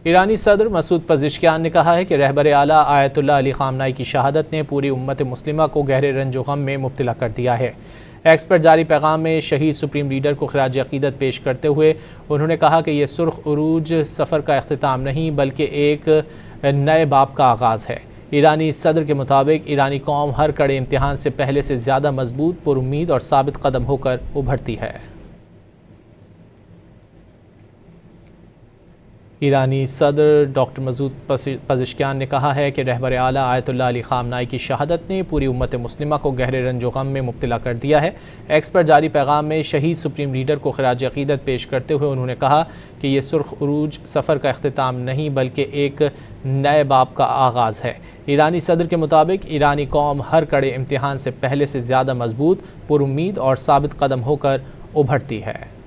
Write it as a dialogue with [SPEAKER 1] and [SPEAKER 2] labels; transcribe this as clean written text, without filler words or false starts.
[SPEAKER 1] ایرانی صدر Masoud Pezeshkian نے کہا ہے کہ رہبر اعلیٰ آیت اللہ علی خامنائی کی شہادت نے پوری امت مسلمہ کو گہرے رنج و غم میں مبتلا کر دیا ہے۔ ایکس پر جاری پیغام میں شہید سپریم لیڈر کو خراج عقیدت پیش کرتے ہوئے انہوں نے کہا کہ یہ سرخ عروج سفر کا اختتام نہیں بلکہ ایک نئے باب کا آغاز ہے۔ ایرانی صدر کے مطابق ایرانی قوم ہر کڑے امتحان سے پہلے سے زیادہ مضبوط، پر امید اور ثابت قدم ہو کر ابھرتی ہے۔ ایرانی صدر ڈاکٹر مسعود پزشکیان نے کہا ہے کہ رہبر اعلیٰ آیت اللہ علی خامنائی کی شہادت نے پوری امت مسلمہ کو گہرے رنج و غم میں مبتلا کر دیا ہے۔ ایکس پر جاری پیغام میں شہید سپریم لیڈر کو خراج عقیدت پیش کرتے ہوئے انہوں نے کہا کہ یہ سرخ عروج سفر کا اختتام نہیں بلکہ ایک نئے باب کا آغاز ہے۔ ایرانی صدر کے مطابق ایرانی قوم ہر کڑے امتحان سے پہلے سے زیادہ مضبوط، پر امید اور ثابت قدم ہو کر ابھرتی ہے۔